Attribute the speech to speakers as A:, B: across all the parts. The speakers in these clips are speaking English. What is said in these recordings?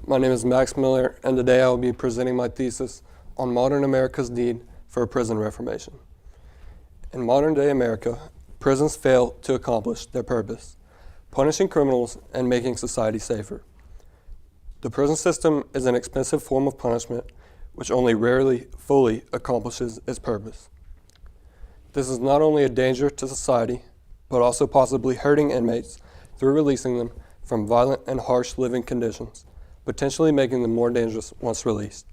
A: My name is Max Miller, and today I will be presenting my thesis on modern America's need for a prison reformation. In modern-day America, prisons fail to accomplish their purpose, punishing criminals and making society safer. The prison system is an expensive form of punishment which only rarely fully accomplishes its purpose. This is not only a danger to society, but also possibly hurting inmates through releasing them from violent and harsh living conditions, potentially making them more dangerous once released.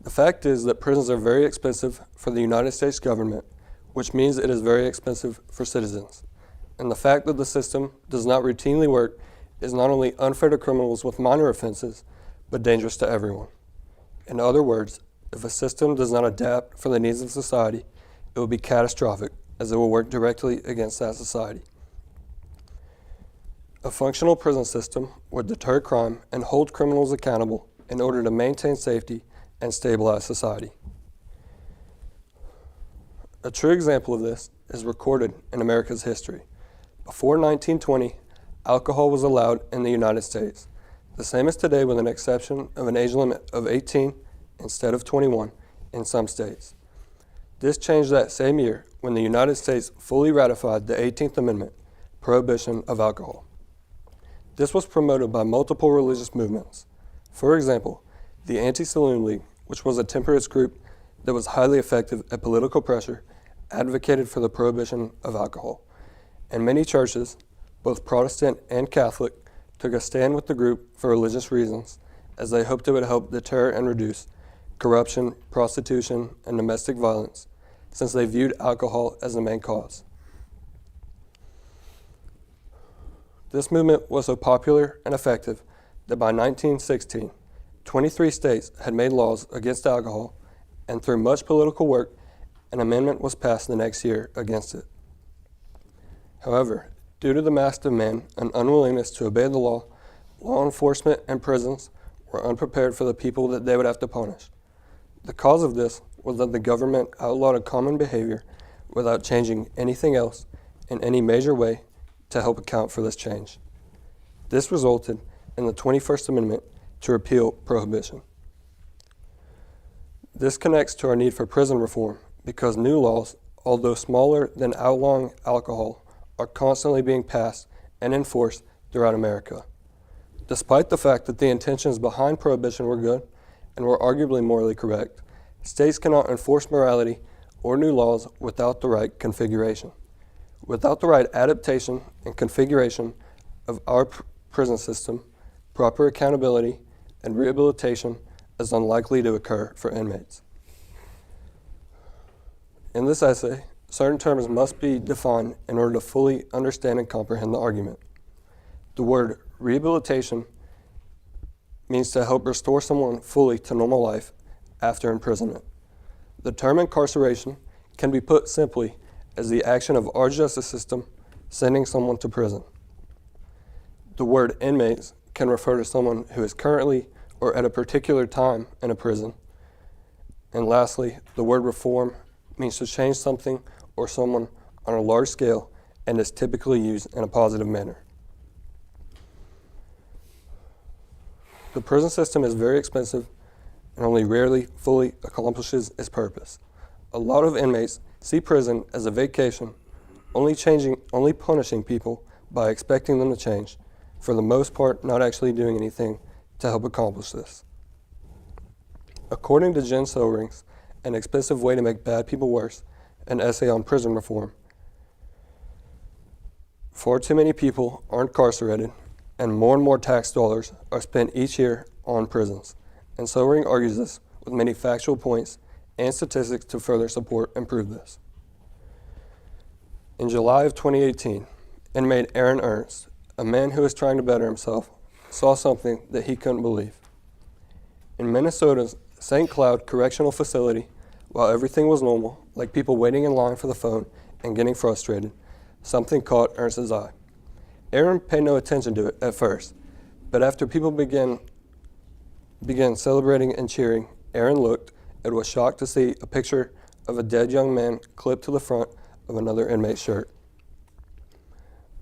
A: The fact is that prisons are very expensive for the United States government, which means it is very expensive for citizens. And the fact that the system does not routinely work is not only unfair to criminals with minor offenses, but dangerous to everyone. In other words, if a system does not adapt for the needs of society, it will be catastrophic, as it will work directly against that society. A functional prison system would deter crime and hold criminals accountable in order to maintain safety and stabilize society. A true example of this is recorded in America's history. Before 1920, alcohol was allowed in the United States, the same as today with an exception of an age limit of 18 instead of 21 in some states. This changed that same year when the United States fully ratified the 18th Amendment, prohibition of alcohol. This was promoted by multiple religious movements. For example, the Anti-Saloon League, which was a temperance group that was highly effective at political pressure, advocated for the prohibition of alcohol. And many churches, both Protestant and Catholic, took a stand with the group for religious reasons, as they hoped it would help deter and reduce corruption, prostitution, and domestic violence, since they viewed alcohol as the main cause. This movement was so popular and effective that by 1916, 23 states had made laws against alcohol, and through much political work, an amendment was passed the next year against it. However, due to the mass demand and unwillingness to obey the law enforcement and prisons were unprepared for the people that they would have to punish. The cause of this was that the government outlawed a common behavior without changing anything else in any major way to help account for this change. This resulted in the 21st Amendment to repeal prohibition. This connects to our need for prison reform because new laws, although smaller than outlawing alcohol, are constantly being passed and enforced throughout America. Despite the fact that the intentions behind prohibition were good and were arguably morally correct, states cannot enforce morality or new laws without the right configuration. Without the right adaptation and configuration of our prison system, proper accountability and rehabilitation is unlikely to occur for inmates. In this essay, certain terms must be defined in order to fully understand and comprehend the argument. The word rehabilitation means to help restore someone fully to normal life after imprisonment. The term incarceration can be put simply as the action of our justice system sending someone to prison. The word inmates can refer to someone who is currently or at a particular time in a prison. And lastly, the word reform means to change something or someone on a large scale and is typically used in a positive manner. The prison system is very expensive and only rarely fully accomplishes its purpose. A lot of inmates see prison as a vacation, only punishing people by expecting them to change, for the most part not actually doing anything to help accomplish this. According to Jen Soering's An Expensive Way to Make Bad People Worse, an essay on prison reform, far too many people are incarcerated and more tax dollars are spent each year on prisons. And Soering argues this with many factual points and statistics to further support and prove this. In July of 2018, inmate Aaron Ernst, a man who was trying to better himself, saw something that he couldn't believe. In Minnesota's St. Cloud Correctional Facility, while everything was normal, like people waiting in line for the phone and getting frustrated, something caught Ernst's eye. Aaron paid no attention to it at first, but after people began celebrating and cheering, Aaron looked and was shocked to see a picture of a dead young man clipped to the front of another inmate's shirt.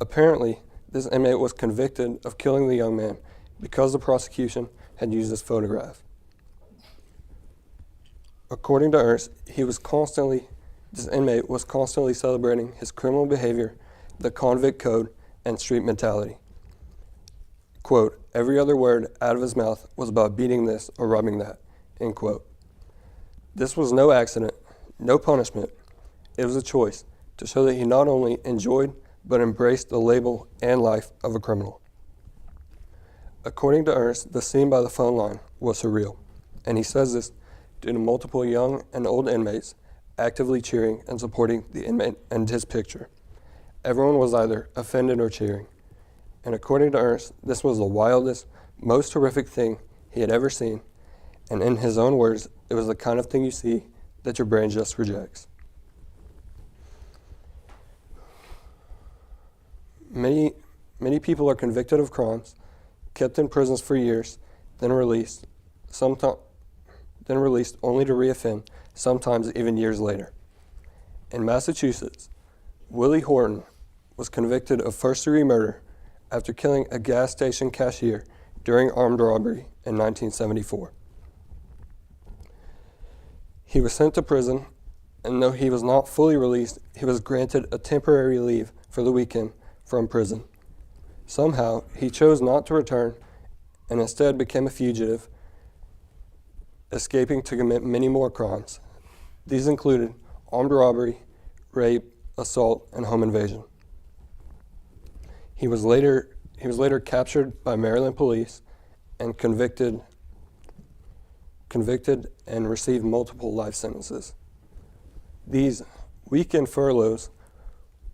A: Apparently, this inmate was convicted of killing the young man because the prosecution had used this photograph. According to Ernst, this inmate was constantly celebrating his criminal behavior, the convict code, and street mentality. Quote, every other word out of his mouth was about beating this or rubbing that, end quote. This was no accident, no punishment. It was a choice to show that he not only enjoyed but embraced the label and life of a criminal. According to Ernst, the scene by the phone line was surreal, and he says this due to multiple young and old inmates actively cheering and supporting the inmate and his picture. Everyone was either offended or cheering. And according to Ernst, this was the wildest, most horrific thing he had ever seen, and in his own words, it was the kind of thing you see that your brain just rejects. Many people are convicted of crimes, kept in prisons for years, then released only to reoffend, sometimes even years later. In Massachusetts, Willie Horton was convicted of first-degree murder after killing a gas station cashier during armed robbery in 1974. He was sent to prison, and though he was not fully released, he was granted a temporary leave for the weekend from prison. Somehow, he chose not to return and instead became a fugitive, escaping to commit many more crimes. These included armed robbery, rape, assault, and home invasion. He was later captured by Maryland police and convicted and received multiple life sentences. These weekend furloughs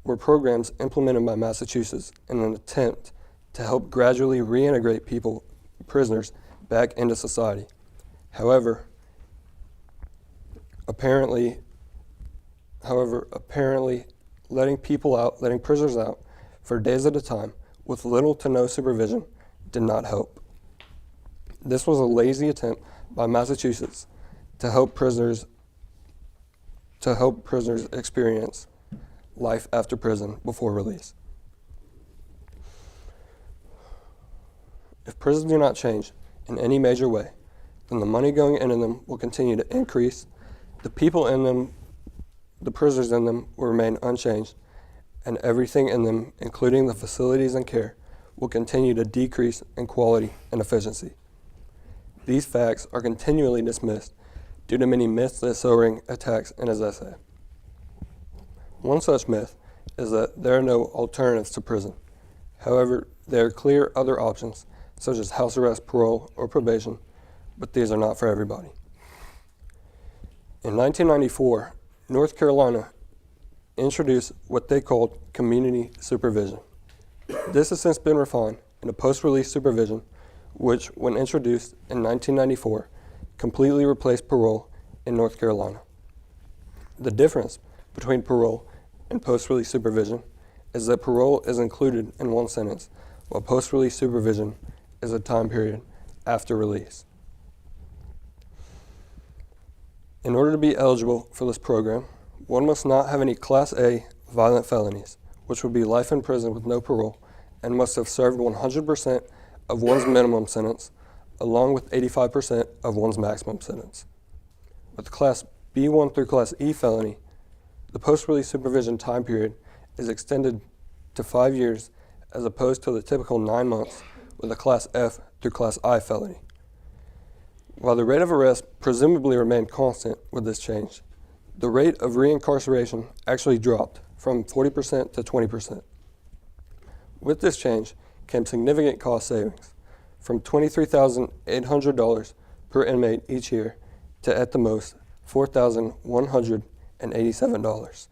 A: were programs implemented by Massachusetts in an attempt to help gradually reintegrate prisoners back into society. However, apparently letting prisoners out for days at a time with little to no supervision did not help. This was a lazy attempt by Massachusetts to help prisoners experience life after prison before release. If prisons do not change in any major way, then the money going into them will continue to increase, the people in them, the prisoners in them will remain unchanged, and everything in them, including the facilities and care, will continue to decrease in quality and efficiency. These facts are continually dismissed due to many myths that Soering attacks in his essay. One such myth is that there are no alternatives to prison. However, there are clear other options, such as house arrest, parole, or probation, but these are not for everybody. In 1994, North Carolina introduced what they called community supervision. This has since been refined into post-release supervision, which, when introduced in 1994, completely replaced parole in North Carolina. The difference between parole and post-release supervision is that parole is included in one sentence, while post-release supervision is a time period after release. In order to be eligible for this program, one must not have any Class A violent felonies, which would be life in prison with no parole, and must have served 100% of one's minimum sentence, along with 85% of one's maximum sentence. With Class B1 through Class E felony, the post-release supervision time period is extended to 5 years as opposed to the typical 9 months with a Class F through Class I felony. While the rate of arrest presumably remained constant with this change, the rate of reincarceration actually dropped from 40% to 20%. With this change came significant cost savings, from $23,800 per inmate each year to, at the most, $4,187.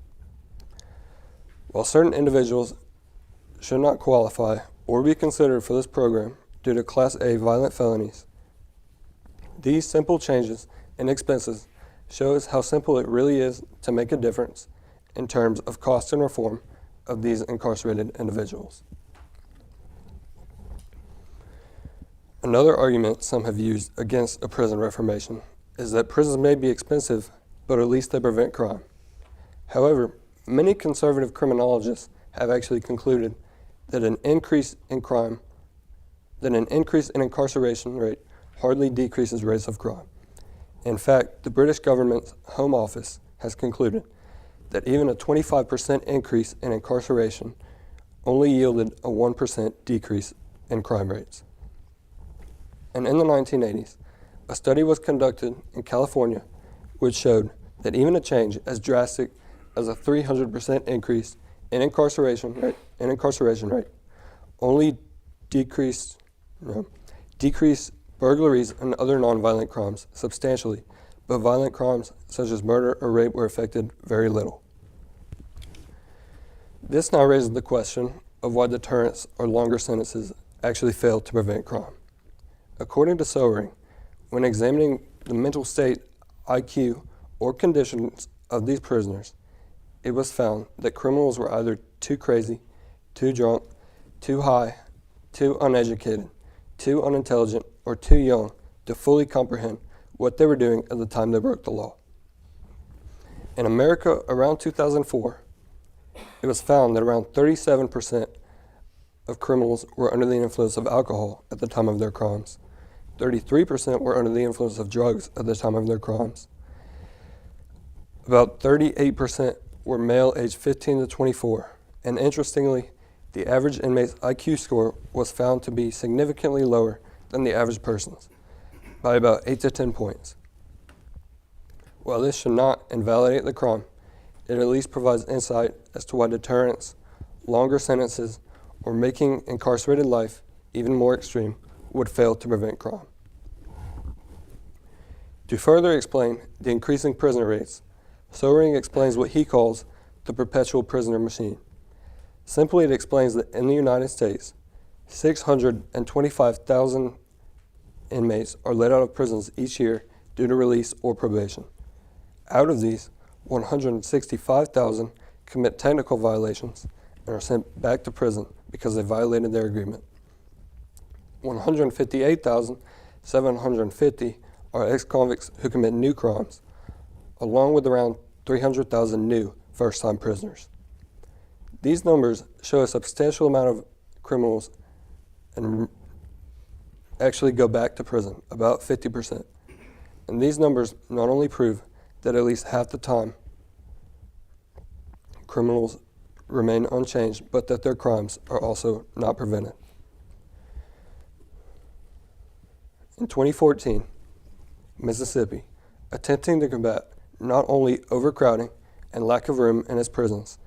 A: While certain individuals should not qualify or be considered for this program due to Class A violent felonies, these simple changes in expenses shows how simple it really is to make a difference in terms of cost and reform of these incarcerated individuals. Another argument some have used against a prison reformation is that prisons may be expensive, but at least they prevent crime. However, many conservative criminologists have actually concluded that an increase in incarceration rate hardly decreases rates of crime. In fact, the British government's Home Office has concluded that even a 25% increase in incarceration only yielded a 1% decrease in crime rates. And in the 1980s, a study was conducted in California which showed that even a change as drastic as a 300% increase in incarceration rate only decreased burglaries and other nonviolent crimes substantially, but violent crimes such as murder or rape were affected very little. This now raises the question of why deterrence or longer sentences actually fail to prevent crime. According to Sobering, when examining the mental state, IQ, or conditions of these prisoners, it was found that criminals were either too crazy, too drunk, too high, too uneducated, too unintelligent, or too young to fully comprehend what they were doing at the time they broke the law. In America around 2004, it was found that around 37% of criminals were under the influence of alcohol at the time of their crimes. 33% were under the influence of drugs at the time of their crimes. About 38% were male aged 15 to 24, and interestingly, the average inmate's IQ score was found to be significantly lower than the average person's, by about 8 to 10 points. While this should not invalidate the crime, it at least provides insight as to why deterrence, longer sentences, or making incarcerated life even more extreme would fail to prevent crime. To further explain the increasing prisoner rates, Sobering explains what he calls the perpetual prisoner machine. Simply, it explains that in the United States, 625,000 inmates are let out of prisons each year due to release or probation. Out of these, 165,000 commit technical violations and are sent back to prison because they violated their agreement. 158,750 are ex-convicts who commit new crimes, along with around 300,000 new first-time prisoners. These numbers show a substantial amount of criminals and actually go back to prison, about 50%. And these numbers not only prove that at least half the time criminals remain unchanged, but that their crimes are also not prevented. In 2014, Mississippi, attempting to combat not only overcrowding and lack of room in its prisons,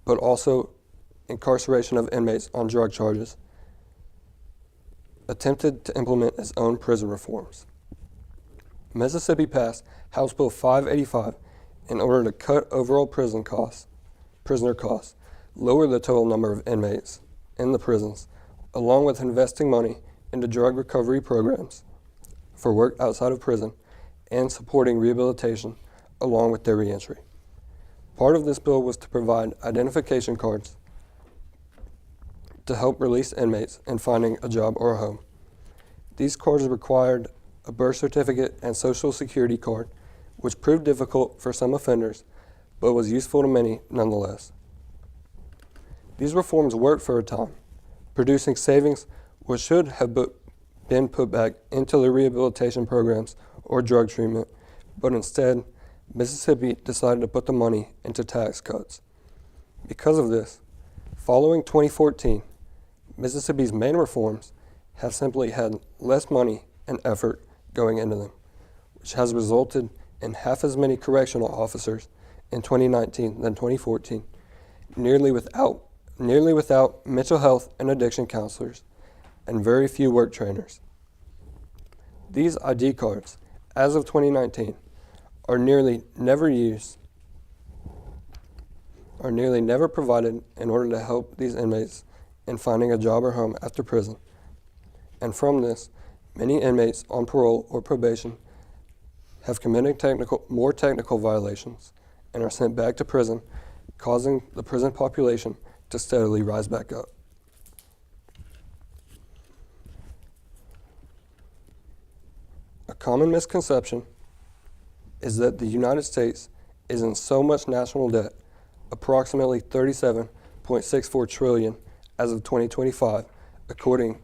A: but also incarceration of inmates on drug charges, attempted to implement its own prison reforms. Mississippi passed House Bill 585 in order to cut overall prisoner costs, lower the total number of inmates in the prisons, along with investing money into drug recovery programs for work outside of prison and supporting rehabilitation along with their reentry. Part of this bill was to provide identification cards to help release inmates in finding a job or a home. These cards required a birth certificate and social security card, which proved difficult for some offenders, but was useful to many nonetheless. These reforms worked for a time, producing savings which should have been put back into the rehabilitation programs or drug treatment, but instead, Mississippi decided to put the money into tax cuts. Because of this, following 2014, Mississippi's main reforms have simply had less money and effort going into them, which has resulted in half as many correctional officers in 2019 than 2014, nearly without mental health and addiction counselors, and very few work trainers. These ID cards, as of 2019, are nearly never provided in order to help these inmates in finding a job or home after prison. And from this, many inmates on parole or probation have committed more technical violations and are sent back to prison, causing the prison population to steadily rise back up. A common misconception is that the United States is in so much national debt, approximately $37.64 trillion as of 2025, according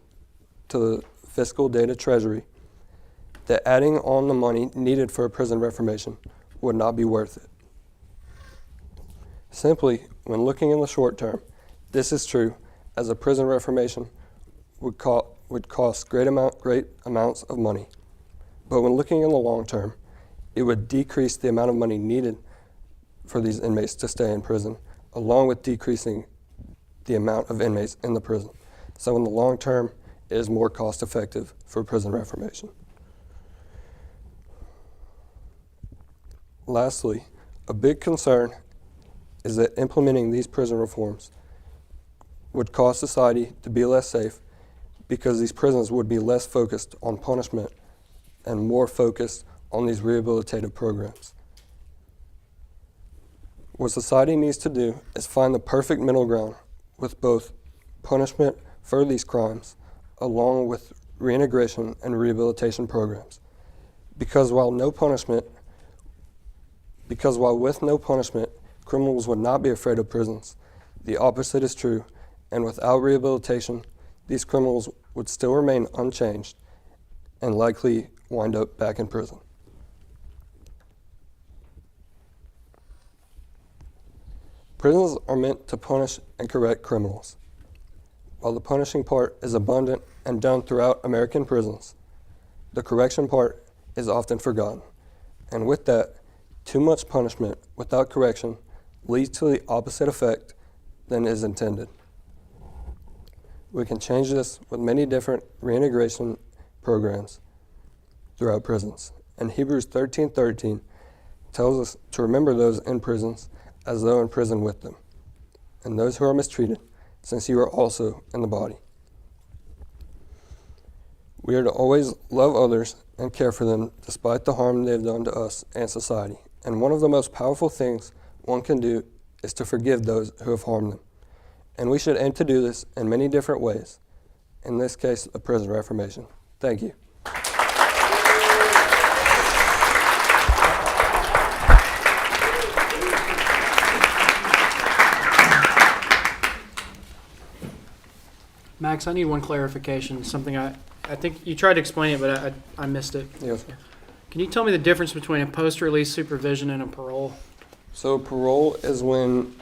A: to the Fiscal Data Treasury, that adding on the money needed for a prison reformation would not be worth it. Simply, when looking in the short term, this is true, as a prison reformation would cost great amounts of money. But when looking in the long term, it would decrease the amount of money needed for these inmates to stay in prison, along with decreasing the amount of inmates in the prison. So in the long term, it is more cost effective for prison reformation. Lastly, a big concern is that implementing these prison reforms would cause society to be less safe, because these prisons would be less focused on punishment and more focused on these rehabilitative programs. What society needs to do is find the perfect middle ground with both punishment for these crimes along with reintegration and rehabilitation programs. Because while with no punishment, criminals would not be afraid of prisons, the opposite is true, and without rehabilitation, these criminals would still remain unchanged and likely wind up back in prison. Prisons are meant to punish and correct criminals. While the punishing part is abundant and done throughout American prisons, the correction part is often forgotten. And with that, too much punishment without correction leads to the opposite effect than is intended. We can change this with many different reintegration programs throughout prisons. And Hebrews 13:13 tells us to remember those in prisons as though in prison with them, and those who are mistreated, since you are also in the body. We are to always love others and care for them despite the harm they have done to us and society. And one of the most powerful things one can do is to forgive those who have harmed them. And we should aim to do this in many different ways. In this case, a prison reformation. Thank you.
B: Max, I need one clarification. Something I think you tried to explain it, but I missed it.
A: Yes.
B: Can you tell me the difference between a post-release supervision and a parole?
A: So parole is when,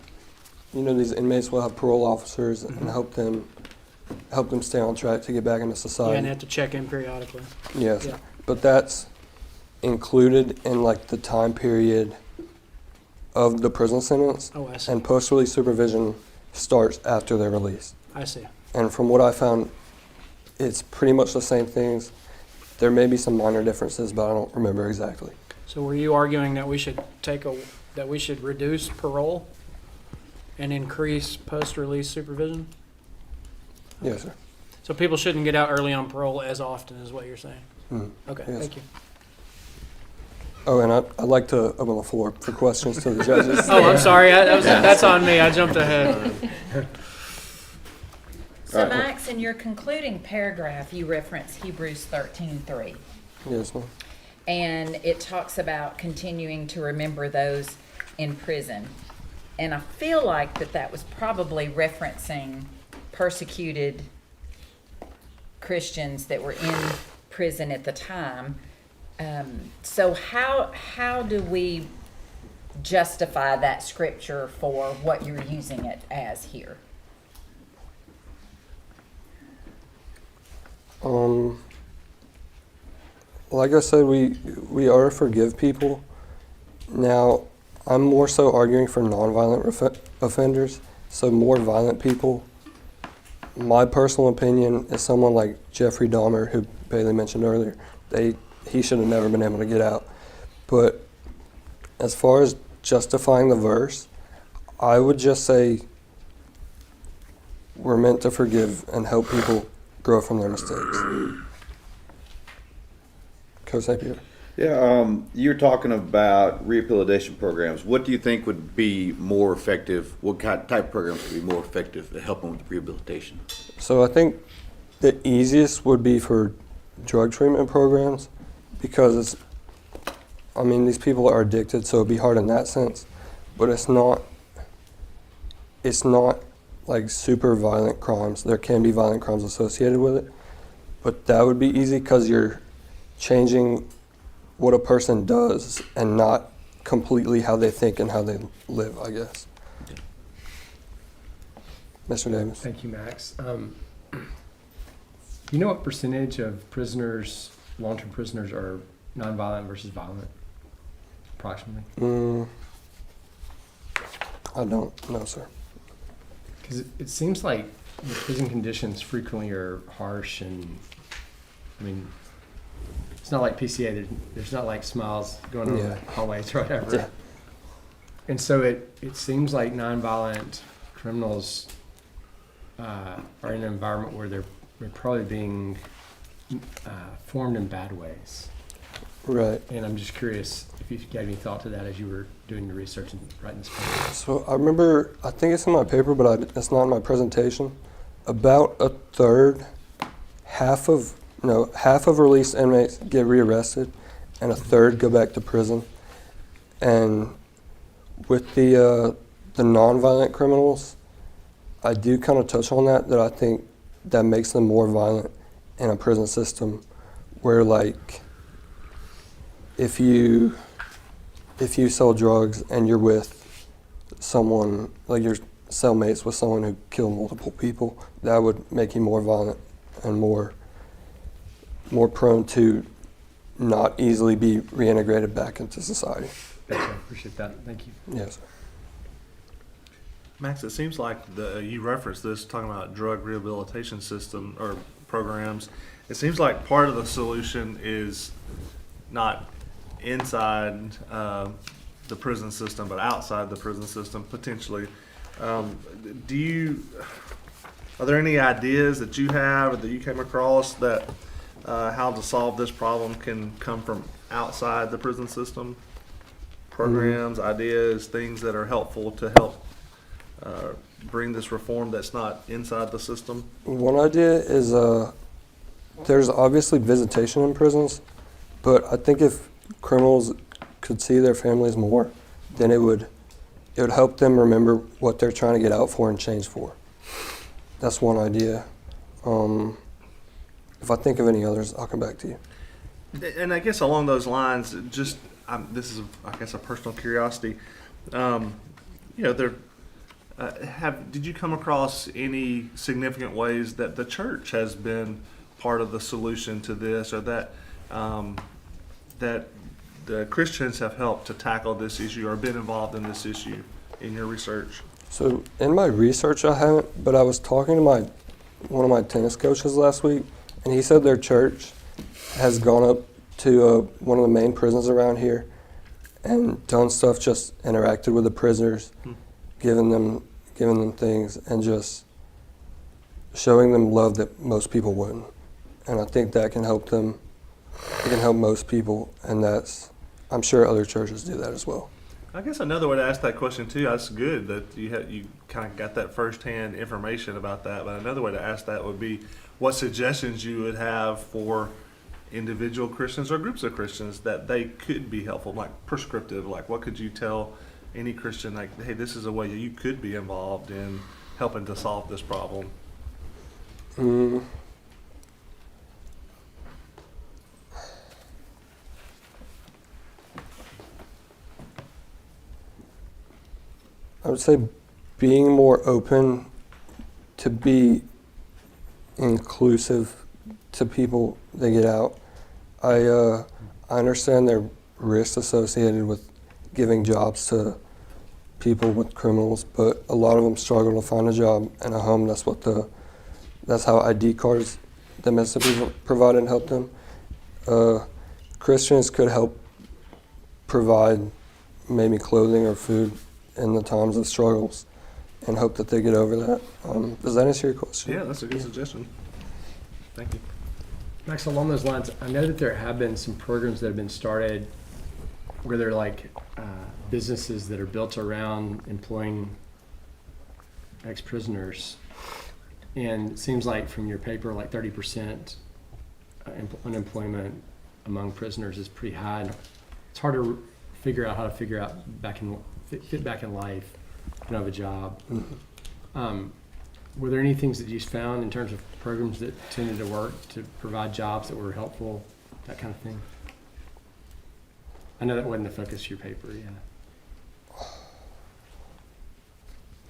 A: these inmates will have parole officers and help them stay on track to get back into society.
B: Yeah, and they have to check in periodically.
A: Yes,
B: Yeah.
A: but that's included in the time period of the prison sentence.
B: Oh, I see.
A: And post-release supervision starts after their release.
B: I see.
A: And from what I found, it's pretty much the same things. There may be some minor differences, but I don't remember exactly.
B: So were you arguing that we should reduce parole and increase post-release supervision?
A: Yes, sir.
B: So people shouldn't get out early on parole as often, is what you're saying? Okay,
A: Yes.
B: thank you.
A: Oh, and I'd like to open the floor for questions to the judges.
B: Oh, I'm sorry. That's on me. I jumped ahead.
C: So Max, in your concluding paragraph, you reference Hebrews 13:3.
A: Yes, ma'am.
C: And it talks about continuing to remember those in prison. And I feel like that was probably referencing persecuted Christians that were in prison at the time. So how do we justify that scripture for what you're using it as here?
A: Like I said, we are to forgive people. Now, I'm more so arguing for nonviolent offenders, so more violent people. My personal opinion is someone like Jeffrey Dahmer, who Bailey mentioned earlier. He should have never been able to get out. But as far as justifying the verse, I would just say we're meant to forgive and help people grow from their mistakes. Coach Napier.
D: Yeah, you're talking about rehabilitation programs. What do you think would be more effective? What type of programs would be more effective to help them with rehabilitation?
A: So I think the easiest would be for drug treatment programs, because these people are addicted, so it'd be hard in that sense. But it's not like super violent crimes. There can be violent crimes associated with it, but that would be easy because you're changing what a person does and not completely how they think and how they live, I guess. Mr. Davis.
E: Thank you, Max. You know what percentage of prisoners, long-term prisoners, are nonviolent versus violent, approximately?
A: I don't know, sir.
E: Because it seems like the prison conditions frequently are harsh, and I mean, it's not like PCA. There's not like smiles going on the hallways or whatever.
A: Yeah.
E: And so it seems like nonviolent criminals are in an environment where they're probably being formed in bad ways.
A: Right.
E: And I'm just curious if you gave any thought to that as you were doing your research and writing this paper.
A: So I remember, I think it's in my paper, but it's not in my presentation. About a third, half of released inmates get rearrested, and a third go back to prison. And with the nonviolent criminals, I do kind of touch on that I think that makes them more violent in a prison system, where like if you sell drugs and you're with someone, like your cellmates with someone who killed multiple people, that would make you more violent and more prone to not easily be reintegrated back into society.
E: Thank you. I appreciate that. Thank you.
A: Yes.
F: Max, it seems like you referenced this talking about drug rehabilitation system or programs. It seems like part of the solution is not inside the prison system, but outside the prison system potentially. Are there any ideas that you have or that you came across that how to solve this problem can come from outside the prison system? Programs, ideas, things that are helpful to help bring this reform that's not inside the system?
A: One idea is there's obviously visitation in prisons, but I think if criminals could see their families more, then it would help them remember what they're trying to get out for and change for. That's one idea. If I think of any others, I'll come back to you.
F: And I guess along those lines, just this is, I guess, a personal curiosity. Did you come across any significant ways that the church has been part of the solution to this, or that the Christians have helped to tackle this issue or been involved in this issue in your research?
A: So in my research, I haven't, but I was talking to one of my tennis coaches last week, and he said their church has gone up to one of the main prisons around here and done stuff, just interacted with the prisoners, giving them things, and just showing them love that most people wouldn't. And I think that can help them. It can help most people, and I'm sure other churches do that as well.
F: I guess another way to ask that question too, that's good that you kind of got that firsthand information about that, but another way to ask that would be what suggestions you would have for individual Christians or groups of Christians that they could be helpful, like prescriptive, like what could you tell any Christian, like, hey, this is a way you could be involved in helping to solve this problem?
A: I would say being more open to be inclusive to people that get out. I understand there are risks associated with giving jobs to people with criminals, but a lot of them struggle to find a job and a home. That's how ID cards that Mississippi provided and helped them. Christians could help provide maybe clothing or food in the times of struggles and hope that they get over that. Does that answer your question?
F: Yeah, that's a good suggestion. Thank you.
E: Max, along those lines, I know that there have been some programs that have been started where they're like businesses that are built around employing ex-prisoners. And it seems like from your paper, like 30% unemployment among prisoners is pretty high. And it's hard to figure out how to fit back in life if you don't have a job.
A: Mm-hmm.
E: Were there any things that you found in terms of programs that tended to work to provide jobs that were helpful that kind of thing? I know that wasn't the focus of your paper, yeah.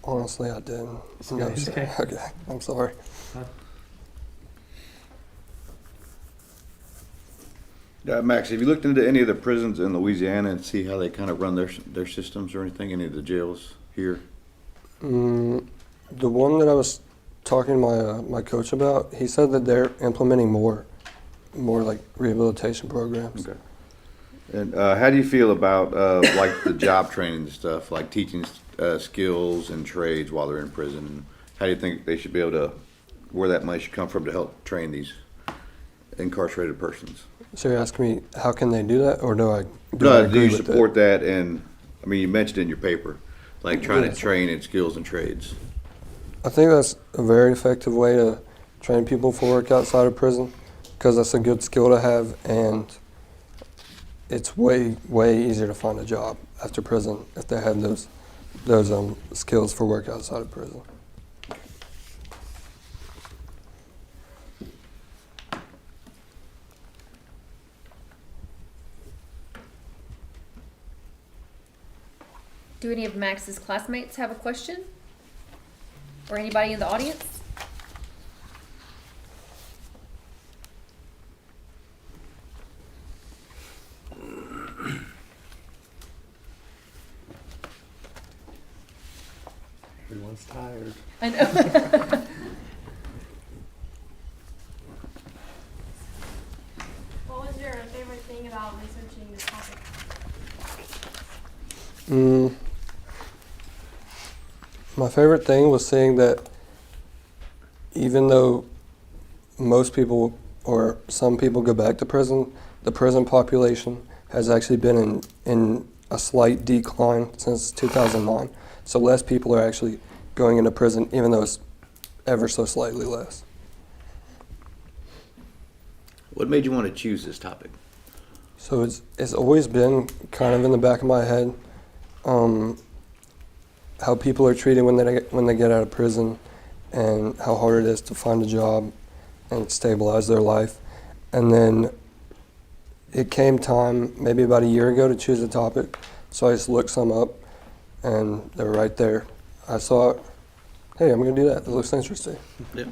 A: Honestly, I didn't. No,
E: It's
A: sir.
E: okay.
A: Okay, I'm sorry.
D: Max, have you looked into any of the prisons in Louisiana and see how they kind of run their systems or anything? Any of the jails here?
A: The one that I was talking to my coach about, he said that they're implementing more like rehabilitation programs.
D: Okay. And how do you feel about like the job training and stuff, like teaching skills and trades while they're in prison? How do you think they should be able to, where that money should come from to help train these incarcerated persons?
A: So you're asking me how can they do that, or do I
D: Do
A: agree
D: you
A: with
D: support that? And I mean, you mentioned in your paper, like trying to
A: Yes.
D: train in skills and trades.
A: I think that's a very effective way to train people for work outside of prison, because that's a good skill to have, and it's way easier to find a job after prison if they have those skills for work outside of prison.
G: Do any of Max's classmates have a question? Or anybody in the audience?
F: Everyone's tired.
G: I know.
H: What was your favorite thing about researching this topic?
A: My favorite thing was seeing that even though most people or some people go back to prison, the prison population has actually been in a slight decline since 2009. So less people are actually going into prison, even though it's ever so slightly less.
D: What made you want to choose this topic?
A: So it's always been kind of in the back of my head, how people are treated when they get out of prison, and how hard it is to find a job and stabilize their life. And then it came time, maybe about a year ago, to choose a topic. So I just looked some up, and they were right there. I saw it. Hey, I'm going to do that. It looks interesting.
D: Yeah.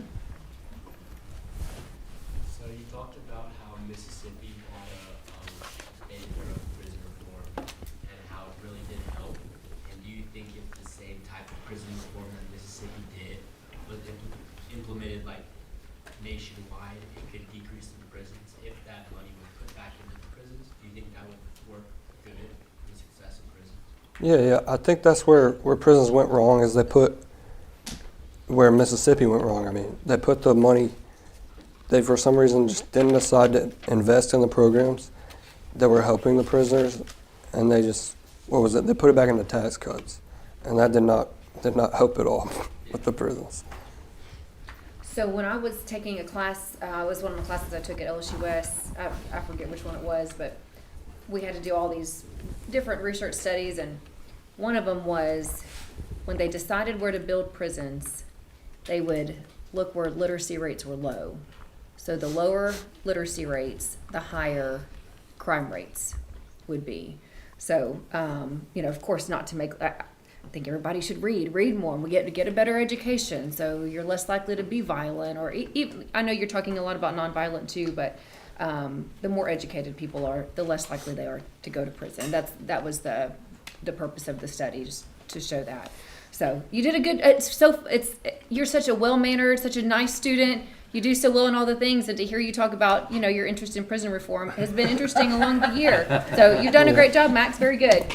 I: So you talked about how Mississippi had a thorough prison reform and how it really did help. And do you think if the same type of prison reform that Mississippi did was implemented like nationwide, it could decrease in the prisons if that money was put back into the prisons? Do you think that would work good in the success of prisons?
A: Yeah. I think that's where prisons went wrong, is they put where Mississippi went wrong. I mean, they put the money, they for some reason just didn't decide to invest in the programs that were helping the prisoners, and they just, they put it back into tax cuts, and that did not help at all with the prisons.
G: So when I was taking a class, it was one of the classes I took at LSUS. I forget which one it was, but we had to do all these different research studies, and one of them was when they decided where to build prisons, they would look where literacy rates were low. So the lower literacy rates, the higher crime rates would be. So, of course, not to make, I think everybody should read more, and we get a better education, so you're less likely to be violent, or even, I know you're talking a lot about nonviolent too, but the more educated people are, the less likely they are to go to prison. That was the purpose of the study, just to show that. So you did a good. You're such a well-mannered, such a nice student. You do so well in all the things, and to hear you talk about your interest in prison reform has been interesting along the year. So you've done a great job, Max. Very good.